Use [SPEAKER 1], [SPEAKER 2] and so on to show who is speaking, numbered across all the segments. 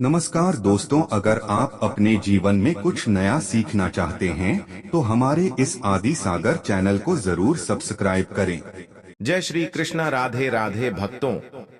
[SPEAKER 1] नमस्कार दोस्तों, अगर आप अपने जीवन में कुछ नया सीखना चाहते हैं तो हमारे इस आदि सागर चैनल को जरूर सब्सक्राइब करें।
[SPEAKER 2] जय श्री कृष्णा। राधे राधे भक्तों,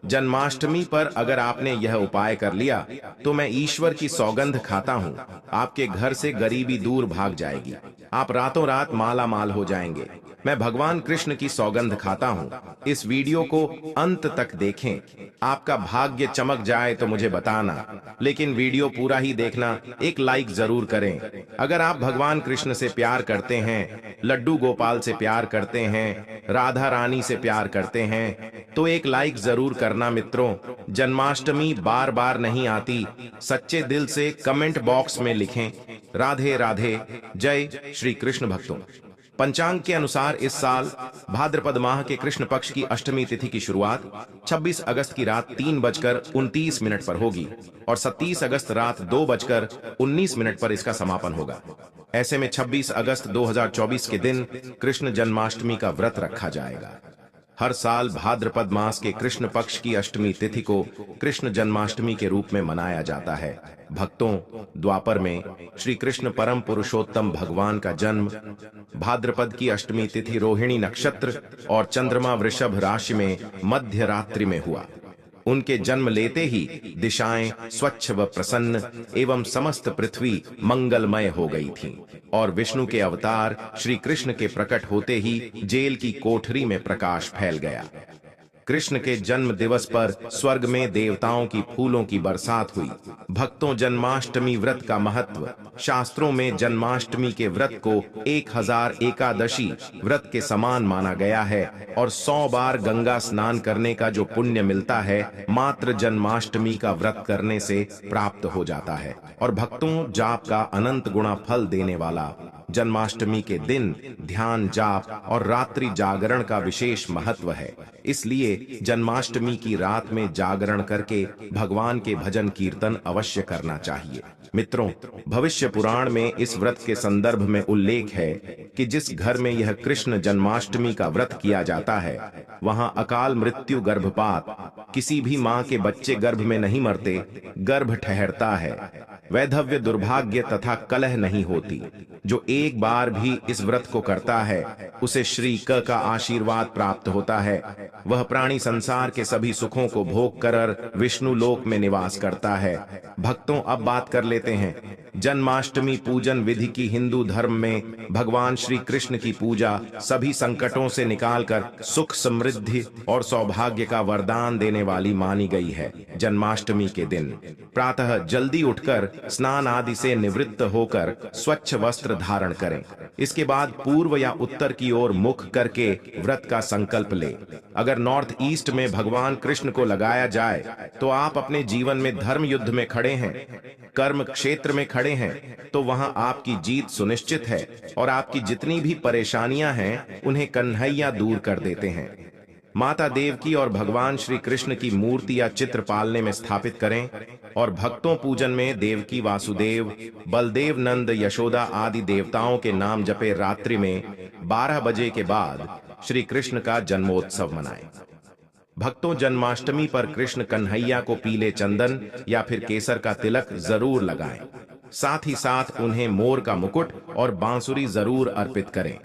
[SPEAKER 2] जन्माष्टमी पर अगर आपने यह उपाय कर लिया तो मैं ईश्वर की सौगंध खाता हूँ, आपके घर से गरीबी दूर भाग जाएगी, आप रातों रात माला माल हो जाएंगे। मैं भगवान कृष्ण की सौगंध खाता हूँ। इस वीडियो को अंत तक देखें, आपका भाग्य चमक जाए तो मुझे बताना, लेकिन वीडियो पूरा ही देखना, एक लाइक जरूर करें। अगर आप भगवान कृष्ण से प्यार करते हैं, लड्डू गोपाल से प्यार करते हैं, राधा रानी से प्यार करते हैं, तो एक लाइक जरूर करना मित्रों। जन्माष्टमी बार बार नहीं आती, सच्चे दिल से कमेंट बॉक्स में लिखें राधे राधे। जय श्री कृष्ण भक्तों, पंचांग के अनुसार इस साल भाद्रपद माह के कृष्ण पक्ष की अष्टमी तिथि की शुरुआत 26 अगस्त की रात 3:29 पर होगी और 27 अगस्त रात 2:19 पर इसका समापन होगा। ऐसे में 26 अगस्त 2024 के दिन कृष्ण जन्माष्टमी का व्रत रखा जाएगा। हर साल भाद्रपद मास के कृष्ण पक्ष की अष्टमी तिथि को कृष्ण जन्माष्टमी के रूप में मनाया जाता है। भक्तों, द्वापर में श्री कृष्ण परम पुरुषोत्तम भगवान का जन्म भाद्रपद की अष्टमी तिथि रोहिणी नक्षत्र और चंद्रमा वृषभ राशि में मध्य रात्रि में हुआ। उनके जन्म लेते ही दिशाएं स्वच्छ व प्रसन्न एवं समस्त पृथ्वी मंगलमय हो गई थी और विष्णु के अवतार श्री कृष्ण के प्रकट होते ही जेल की कोठरी में प्रकाश फैल गया। कृष्ण के जन्म दिवस पर स्वर्ग में देवताओं की फूलों की बरसात हुई। भक्तों, जन्माष्टमी व्रत का महत्व। शास्त्रों में जन्माष्टमी के व्रत को 1000 एकादशी व्रत के समान माना गया है और 100 बार गंगा स्नान करने का जो पुण्य मिलता है, मात्र जन्माष्टमी का व्रत करने से प्राप्त हो जाता है। और भक्तों, जाप का अनंत गुणा फल देने वाला जन्माष्टमी के दिन ध्यान, जाप और रात्रि जागरण का विशेष महत्व है। इसलिए जन्माष्टमी की रात में जागरण करके भगवान के भजन कीर्तन अवश्य करना चाहिए। मित्रों, भविष्य पुराण में इस व्रत के संदर्भ में उल्लेख है कि जिस घर में यह कृष्ण जन्माष्टमी का व्रत किया जाता है, वहां अकाल मृत्यु, गर्भपात, किसी भी मां के बच्चे गर्भ में नहीं मरते, गर्भ ठहरता है, वैधव्य, दुर्भाग्य तथा कलह नहीं होती। जो एक बार भी इस व्रत को करता है, उसे श्री क का आशीर्वाद प्राप्त होता है। वह प्राणी संसार के सभी सुखों को भोग कर विष्णु लोक में निवास करता है। भक्तों, अब बात कर लेते हैं जन्माष्टमी पूजन विधि की। हिंदू धर्म में भगवान श्री कृष्ण की पूजा सभी संकटों से निकालकर सुख, समृद्धि और सौभाग्य का वरदान देने वाली मानी गई है। जन्माष्टमी के दिन प्रातः जल्दी उठकर स्नान आदि से निवृत्त होकर स्वच्छ वस्त्र धारण करें। इसके बाद पूर्व या उत्तर की ओर मुख करके व्रत का संकल्प ले। अगर नॉर्थ ईस्ट में भगवान कृष्ण को लगाया जाए तो आप अपने जीवन में धर्म युद्ध में खड़े हैं, कर्म क्षेत्र में खड़े हैं, तो वहां आपकी जीत सुनिश्चित है और आपकी जितनी भी परेशानियां हैं उन्हें कन्हैया दूर कर देते हैं। माता देवकी और भगवान श्री कृष्ण की मूर्ति या चित्र पालने में स्थापित करें और भक्तों, पूजन में देवकी, वासुदेव, बलदेव, नंद, यशोदा आदि देवताओं के नाम जपे। रात्रि में 12 बजे के बाद श्री कृष्ण का जन्मोत्सव मनाएं। भक्तों, जन्माष्टमी पर कृष्ण कन्हैया को पीले चंदन या फिर केसर का तिलक जरूर लगाएं। साथ ही साथ उन्हें मोर का मुकुट और बांसुरी जरूर अर्पित करें।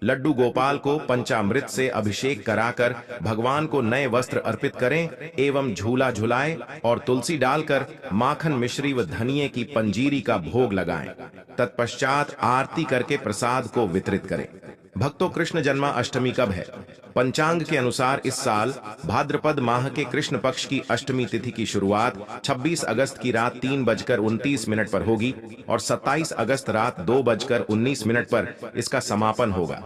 [SPEAKER 2] लड्डू गोपाल को पंचामृत से अभिषेक कराकर भगवान को नए वस्त्र अर्पित करें एवं झूला झुलाएं और तुलसी डालकर माखन, मिश्री व धनिये की पंजीरी का भोग लगाएं। तत्पश्चात आरती करके प्रसाद को वितरित करें। भक्तों, कृष्ण जन्माष्टमी कब है? पंचांग के अनुसार इस साल भाद्रपद माह के कृष्ण पक्ष की अष्टमी तिथि की शुरुआत 26 अगस्त की रात 3:29 पर होगी और 27 अगस्त रात 2:19 पर इसका समापन होगा।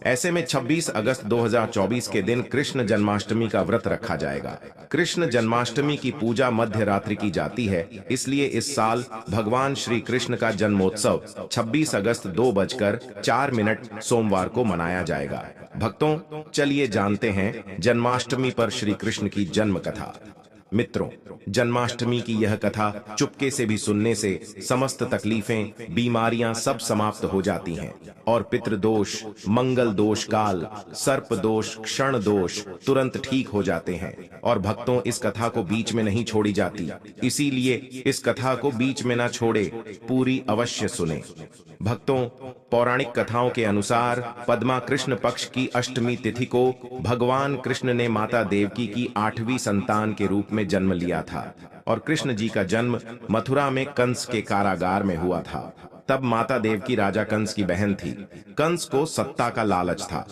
[SPEAKER 2] ऐसे में 26 अगस्त 2024 के दिन कृष्ण जन्माष्टमी का व्रत रखा जाएगा। कृष्ण जन्माष्टमी की पूजा मध्य रात्रि की जाती है, इसलिए इस साल भगवान श्री कृष्ण का जन्मोत्सव 26 अगस्त 2:04 सोमवार को मनाया जाएगा। भक्तों, चलिए जानते हैं जन्माष्टमी पर श्री कृष्ण की जन्म कथा। मित्रों, जन्माष्टमी की यह कथा चुपके से भी सुनने से समस्त तकलीफें, बीमारियां सब समाप्त हो जाती हैं और पितृदोष, मंगल दोष काल, सर्प दोष, क्षण दोष तुरंत ठीक हो जाते हैं। और भक्तों, इस कथा को बीच में नहीं छोड़ी जाती, इसीलिए इस कथा को बीच में ना छोड़े, पूरी अवश्य सुने। भक्तों, पौराणिक कथाओं के अनुसार पद्मा कृष्ण पक्ष की अष्टमी तिथि को भगवान कृष्ण ने माता देवकी की 8वीं संतान के रूप में जन्म लिया था और कृष्ण जी का जन्म मथुरा में कंस के कारागार में हुआ था। तब माता देवकी राजा कंस की बहन थी। कंस को सत्ता का लालच था।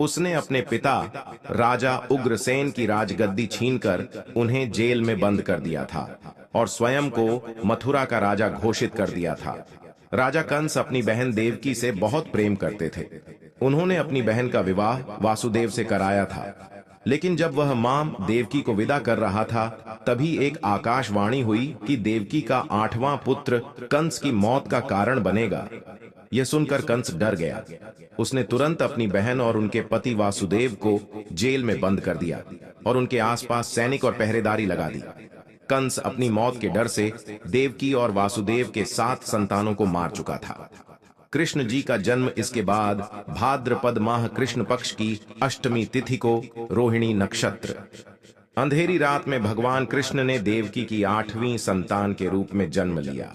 [SPEAKER 2] उसने अपने पिता राजा उग्रसेन की राजगद्दी छीनकर उन्हें जेल में बंद कर दिया था और स्वयं को मथुरा का राजा घोषित कर दिया था। राजा कंस अपनी बहन देवकी से बहुत प्रेम करते थे। उन्होंने अपनी बहन का विवाह वासुदेव से कराया था, लेकिन जब वह मां देवकी को विदा कर रहा था, तभी एक आकाशवाणी हुई कि देवकी का 8वां पुत्र कंस की मौत का कारण बनेगा। यह सुनकर कंस डर गया। उसने तुरंत अपनी बहन और उनके पति वासुदेव को जेल में बंद कर दिया और उनके आसपास सैनिक और पहरेदारी लगा दी। कंस अपनी मौत के डर से देवकी और वासुदेव के 7 संतानों को मार चुका था। कृष्ण जी का जन्म इसके बाद भाद्रपद माह कृष्ण पक्ष की अष्टमी तिथि को, रोहिणी नक्षत्र, अंधेरी रात में भगवान कृष्ण ने देवकी की 8वीं संतान के रूप में जन्म लिया।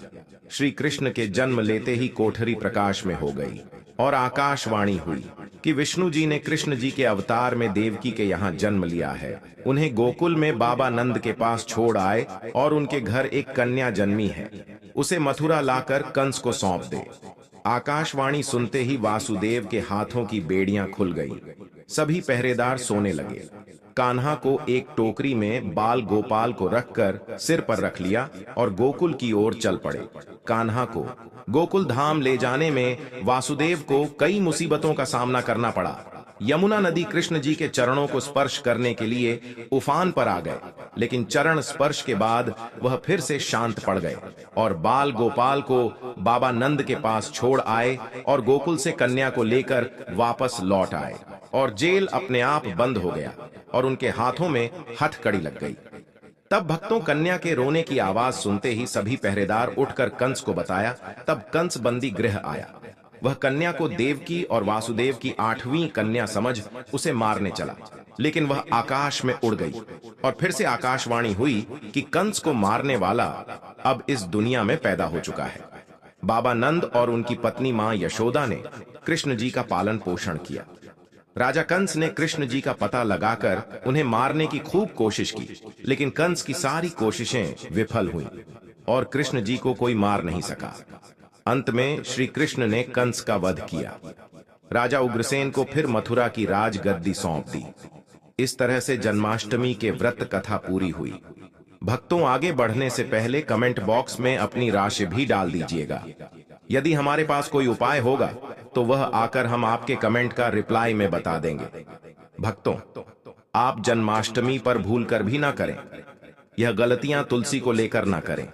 [SPEAKER 2] श्री कृष्ण के जन्म लेते ही कोठरी प्रकाश में हो गई और आकाशवाणी हुई कि विष्णु जी ने कृष्ण जी के अवतार में देवकी के यहाँ जन्म लिया है। उन्हें गोकुल में बाबा नंद के पास छोड़ आए और उनके घर एक कन्या जन्मी है, उसे मथुरा लाकर कंस को सौंप दे। आकाशवाणी सुनते ही वासुदेव के हाथों की बेड़ियां खुल गई। सभी पहरेदार सोने लगे। कान्हा को एक टोकरी में बाल गोपाल को रखकर सिर पर रख लिया और गोकुल की ओर चल पड़े। कान्हा को गोकुल धाम ले जाने में वासुदेव को कई मुसीबतों का सामना करना पड़ा। यमुना नदी कृष्ण जी के चरणों को स्पर्श करने के लिए उफान पर आ गए, लेकिन चरण स्पर्श के बाद वह फिर से शांत पड़ गए और बाल गोपाल को बाबा नंद के पास छोड़ आए और गोकुल से कन्या को लेकर वापस लौट आए और जेल अपने आप बंद हो गया और उनके हाथों में हथकड़ी लग गई। तब भक्तों, कन्या के रोने की आवाज सुनते ही सभी पहरेदार उठकर कंस को बताया। तब कंस बंदी गृह आया। वह कन्या को देवकी और वासुदेव की 8वीं कन्या समझ उसे मारने चला, लेकिन वह आकाश में उड़ गई और फिर से आकाशवाणी हुई कि कंस को मारने वाला अब इस दुनिया में पैदा हो चुका है। बाबा नंद और उनकी पत्नी मां यशोदा ने कृष्ण जी का पालन पोषण किया। राजा कंस ने कृष्ण जी का पता लगाकर उन्हें मारने की खूब कोशिश की, लेकिन कंस की सारी कोशिशें विफल हुईं और कृष्ण जी को कोई मार नहीं सका। अंत में श्री कृष्ण ने कंस का वध किया। राजा उग्रसेन को फिर मथुरा की राजगद्दी सौंप दी। इस तरह से जन्माष्टमी के व्रत कथा पूरी हुई। भक्तों, आगे बढ़ने से पहले कमेंट बॉक्स में अपनी राशि भी डाल दीजिएगा। यदि हमारे पास कोई उपाय होगा तो वह आकर हम आपके कमेंट का रिप्लाई में बता देंगे। भक्तों, आप जन्माष्टमी पर भूलकर भी ना करें। यह गलतियां तुलसी को लेकर ना करें।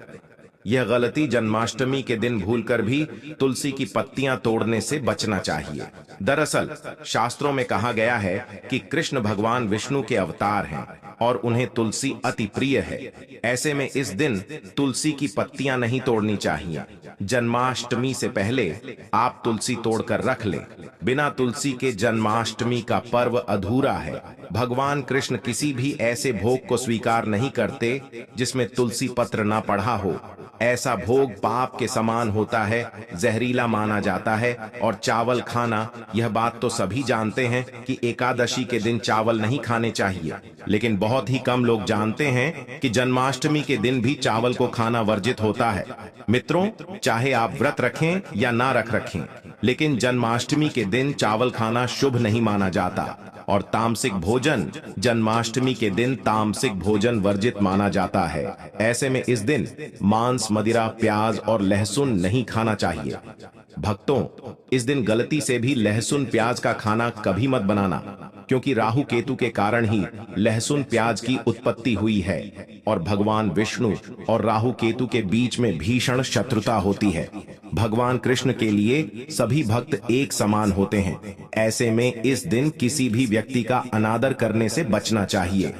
[SPEAKER 2] यह गलती जन्माष्टमी के दिन भूलकर भी तुलसी की पत्तियां तोड़ने से बचना चाहिए। दरअसल शास्त्रों में कहा गया है कि कृष्ण भगवान विष्णु के अवतार हैं और उन्हें तुलसी अति प्रिय है। ऐसे में इस दिन तुलसी की पत्तियां नहीं तोड़नी चाहिए। जन्माष्टमी से पहले आप तुलसी तोड़कर रख लें। बिना तुलसी के जन्माष्टमी का पर्व अधूरा है। भगवान कृष्ण किसी भी ऐसे भोग को स्वीकार नहीं करते जिसमें तुलसी पत्र ना पढ़ा हो। ऐसा भोग पाप के समान होता है, जहरीला माना जाता है। और चावल खाना, यह बात तो सभी जानते हैं कि एकादशी के दिन चावल नहीं खाने चाहिए, लेकिन बहुत ही कम लोग जानते हैं कि जन्माष्टमी के दिन भी चावल को खाना वर्जित होता है। मित्रों, चाहे आप व्रत रखें या ना रखें, लेकिन जन्माष्टमी के दिन चावल खाना शुभ नहीं माना जाता और तामसिक भोजन जन्माष्टमी के दिन तामसिक भोजन वर्जित माना जाता है। ऐसे में इस दिन मांस, मदिरा, प्याज और लहसुन नहीं खाना चाहिए। भक्तों, इस दिन गलती से भी लहसुन प्याज का खाना कभी मत बनाना, क्योंकि राहु केतु के कारण ही लहसुन प्याज की उत्पत्ति हुई है और भगवान विष्णु और राहु केतु के बीच में भीषण शत्रुता होती है। भगवान कृष्ण के लिए सभी भक्त एक समान होते हैं। ऐसे में इस दिन किसी भी व्यक्ति का अनादर करने से बचना चाहिए।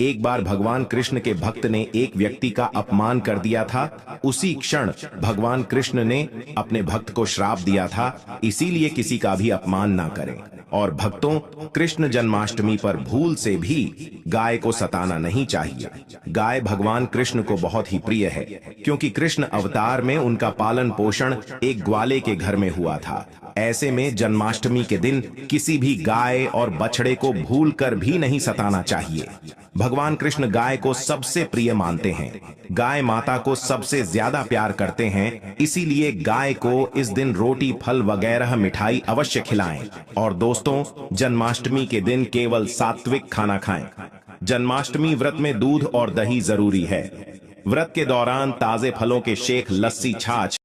[SPEAKER 2] एक बार भगवान कृष्ण के भक्त ने एक व्यक्ति का अपमान कर दिया था। उसी क्षण भगवान कृष्ण ने अपने भक्त को श्राप दिया था, इसीलिए किसी का भी अपमान ना करें। और भक्तों, कृष्ण जन्माष्टमी पर भूल से भी गाय को सताना नहीं चाहिए। गाय भगवान कृष्ण को बहुत ही प्रिय है, क्योंकि कृष्ण अवतार में उनका पालन पोषण एक ग्वाले के घर में हुआ था। ऐसे में जन्माष्टमी के दिन किसी भी गाय और बछड़े को भूल कर भी नहीं सताना चाहिए। भगवान कृष्ण गाय को सबसे प्रिय मानते हैं, गाय माता को सबसे ज्यादा प्यार करते हैं, इसीलिए गाय को इस दिन रोटी, फल वगैरह मिठाई अवश्य खिलाएं। और दोस्तों, जन्माष्टमी के दिन केवल सात्विक खाना खाएं। जन्माष्टमी व्रत में दूध और दही जरूरी है। व्रत के दौरान ताजे फलों के शेक, लस्सी, छाछ